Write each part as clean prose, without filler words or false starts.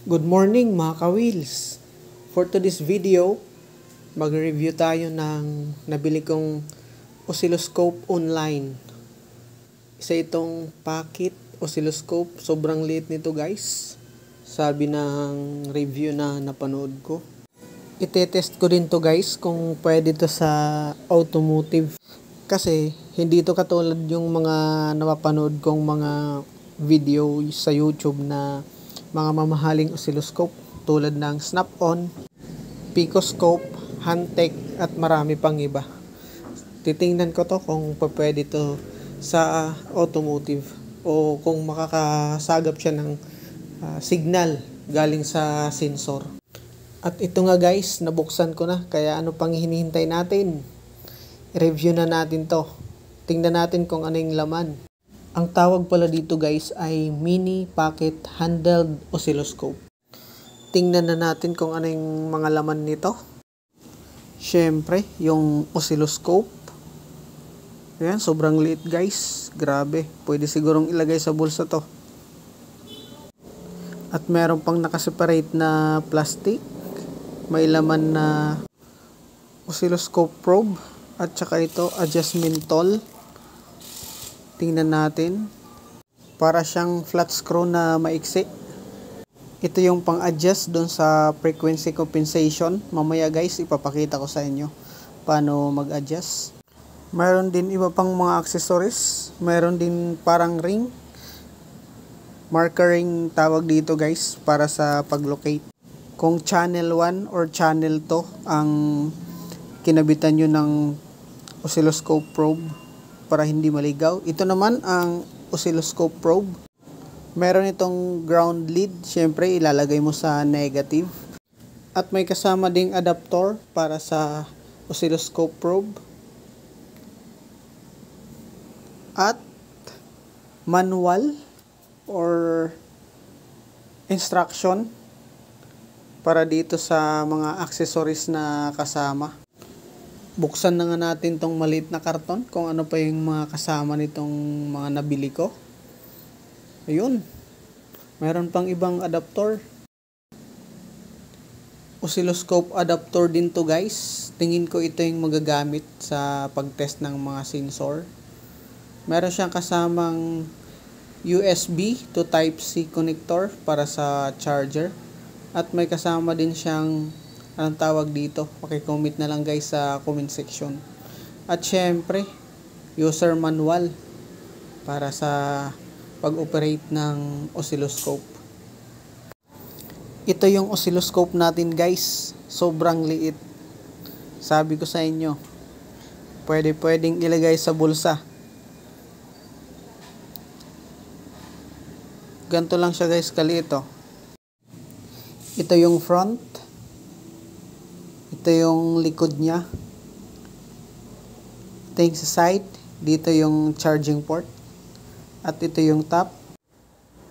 Good morning mga ka-wheels! For today's video, mag-review tayo ng nabili kong oscilloscope online. Isa itong pocket oscilloscope. Sobrang liit nito guys. Sabi ng review na napanood ko. Itetest ko din to guys kung pwede to sa automotive. Kasi hindi to katulad yung mga napapanood kong mga video sa YouTube na mga mamahaling oscilloscope tulad ng Snap-on, Picoscope, Handtech at marami pang iba. Titingnan ko to kung pwede to sa automotive o kung makakasagap siya ng signal galing sa sensor. At ito nga guys, nabuksan ko na, kaya ano pang hinihintay natin? I-review na natin to. Tingnan natin kung ano yung laman. Ang tawag pala dito guys ay mini pocket handled oscilloscope. Tingnan na natin kung ano yung mga laman nito. Syempre, yung oscilloscope. Ayan, sobrang liit guys. Grabe, pwede sigurong ilagay sa bulsa to. At meron pang nakaseparate na plastic. May laman na oscilloscope probe. At saka ito, adjustment tool. Tingnan natin. Para siyang flat screw na maiksi. Ito yung pang-adjust doon sa frequency compensation. Mamaya guys, ipapakita ko sa inyo paano mag-adjust. Mayroon din iba pang mga accessories. Mayroon din parang ring. Marker ring tawag dito guys para sa pag-locate. Kung channel 1 or channel 2 ang kinabitan nyo ng oscilloscope probe para hindi maligaw. Ito naman ang oscilloscope probe. Meron itong ground lead. Syempre, ilalagay mo sa negative. At may kasama ding adapter para sa oscilloscope probe. At manual or instruction para dito sa mga accessories na kasama. Buksan na nga natin tong maliit na karton kung ano pa yung mga kasama nitong mga nabili ko. Ayun. Mayroon pang ibang adapter. Oscilloscope adapter din to guys. Tingin ko ito yung magagamit sa pag-test ng mga sensor. Meron siyang kasamang USB to Type-C connector para sa charger. At may kasama din siyang anong tawag dito, pakicomment na lang guys sa comment section. At syempre, user manual para sa pag-operate ng oscilloscope. Ito yung oscilloscope natin guys. Sobrang liit. Sabi ko sa inyo, pwedeng ilagay sa bulsa. Ganito lang siya guys, kaliit oh. Ito yung front. Ito yung likod niya. Ito yung sa side. Dito yung charging port. At ito yung top.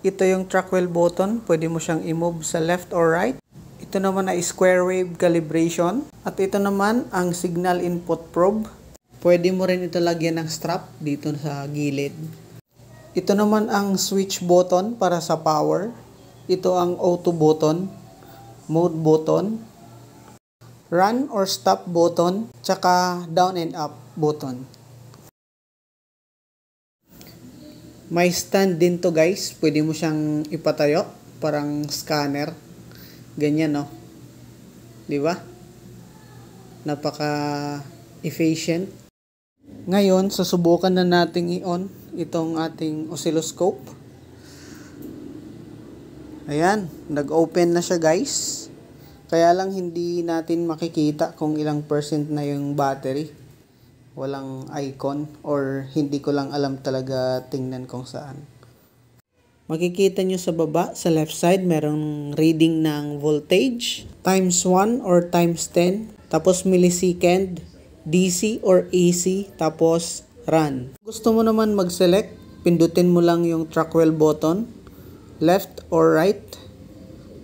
Ito yung track wheel button. Pwede mo siyang i-move sa left or right. Ito naman ay square wave calibration. At ito naman ang signal input probe. Pwede mo rin ito lagyan ng strap dito sa gilid. Ito naman ang switch button para sa power. Ito ang auto button, mode button, run or stop button, tsaka down and up button. May stand din to guys. Pwede mo siyang ipatayo. Parang scanner. Ganyan no. Diba? Napaka efficient. Ngayon, susubukan na nating i-on itong ating oscilloscope. Ayan. Nag-open na siya guys. Kaya lang hindi natin makikita kung ilang percent na yung battery. Walang icon or hindi ko lang alam talaga tingnan kung saan. Makikita nyo sa baba, sa left side, merong reading ng voltage. Times 1 or times 10. Tapos millisecond, DC or AC. Tapos run. Gusto mo naman mag-select, pindutin mo lang yung track wheel button. Left or right.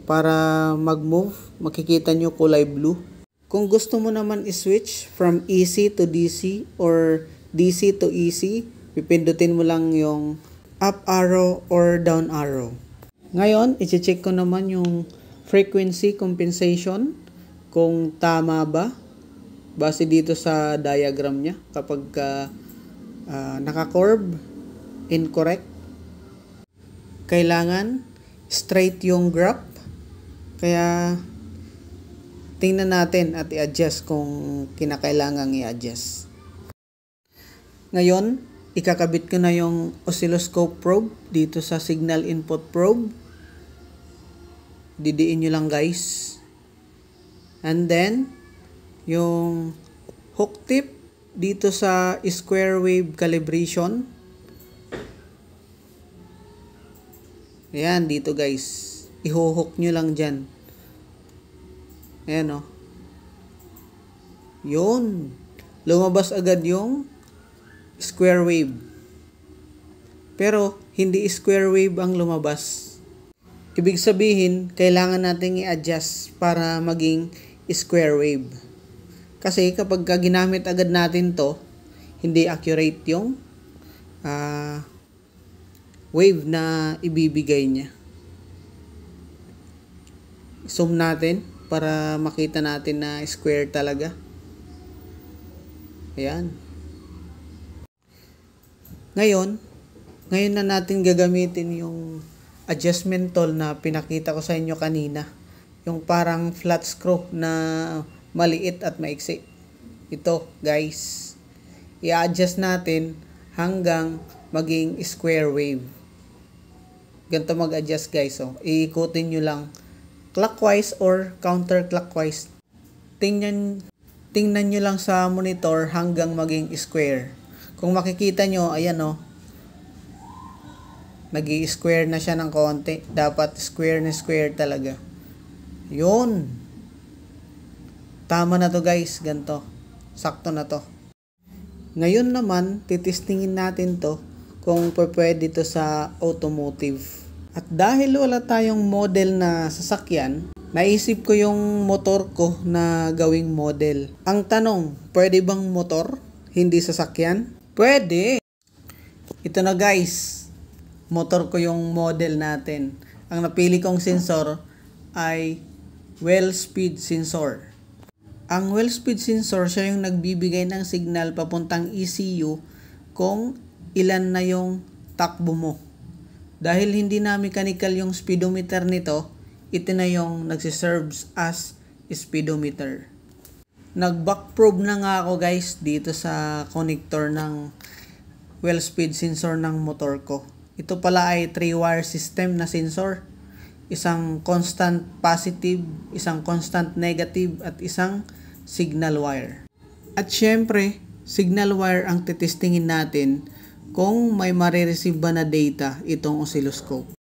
Para mag-move, makikita nyo kulay blue. Kung gusto mo naman i-switch from AC to DC or DC to AC, pipindutin mo lang yung up arrow or down arrow. Ngayon, i-check ko naman yung frequency compensation, kung tama ba base dito sa diagram niya. Kapag naka-curve, incorrect. Kailangan straight yung graph. Kaya tingnan natin at i-adjust kung kinakailangang i-adjust. Ngayon, ikakabit ko na yung oscilloscope probe dito sa signal input probe. Didiin nyo lang guys. And then, yung hook tip dito sa square wave calibration. Ayan, dito guys. Ihuhook nyo lang dyan. Ayan o. Yun. Lumabas agad yung square wave. Pero, hindi square wave ang lumabas. Ibig sabihin, kailangan nating i-adjust para maging square wave. Kasi kapag ginamit agad natin to, hindi accurate yung wave na ibibigay niya. Zoom natin para makita natin na square talaga. Ayan. Ngayon na natin gagamitin yung adjustment tool na pinakita ko sa inyo kanina. Yung parang flat screw na maliit at maiksi. Ito guys. I-adjust natin hanggang maging square wave. Ganito mag-adjust guys. So, iikutin nyo lang clockwise or counterclockwise. Tingnan nyo lang sa monitor hanggang maging square. Kung makikita nyo, ayan o. Nag-i-square na siya ng konti. Dapat square na square talaga. Yun. Tama na to guys. Ganito. Sakto na to. Ngayon naman, titistingin natin to kung pwede to sa automotive. At dahil wala tayong model na sasakyan, naisip ko yung motor ko na gawing model. Ang tanong, pwede bang motor? Hindi sasakyan? Pwede! Ito na guys, motor ko yung model natin. Ang napili kong sensor ay well speed sensor. Ang well speed sensor, siya yung nagbibigay ng signal papuntang ECU kung ilan na yung takbo mo. Dahil hindi na mechanical yung speedometer nito, ito na yung nagsiserves as speedometer. Nag-back probe na nga ako guys dito sa connector ng well speed sensor ng motor ko. Ito pala ay 3-wire system na sensor. Isang constant positive, isang constant negative, at isang signal wire. At syempre, signal wire ang titestingin natin kung may marireceive ba na data itong oscilloscope.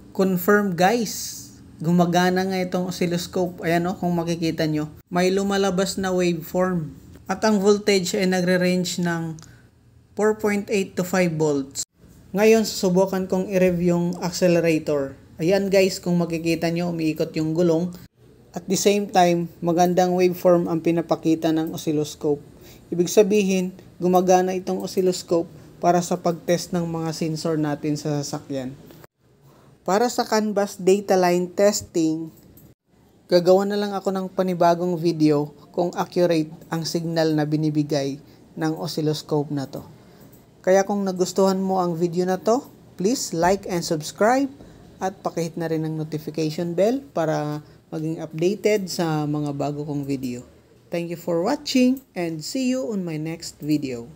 Confirm guys, gumagana nga itong oscilloscope. Ayan o, kung makikita nyo, may lumalabas na waveform. At ang voltage ay nagre-range ng 4.8 to 5 volts. Ngayon, susubukan kong i-review yung accelerator. Ayan guys, kung makikita nyo, umiikot yung gulong. At the same time, magandang waveform ang pinapakita ng oscilloscope. Ibig sabihin, gumagana itong oscilloscope para sa pag-test ng mga sensor natin sa sasakyan. Para sa CAN bus data line testing, gagawa na lang ako ng panibagong video kung accurate ang signal na binibigay ng oscilloscope na to. Kaya kung nagustuhan mo ang video na to, please like and subscribe at pakihit na rin ang notification bell para maging updated sa mga bago kong video. Thank you for watching and see you on my next video.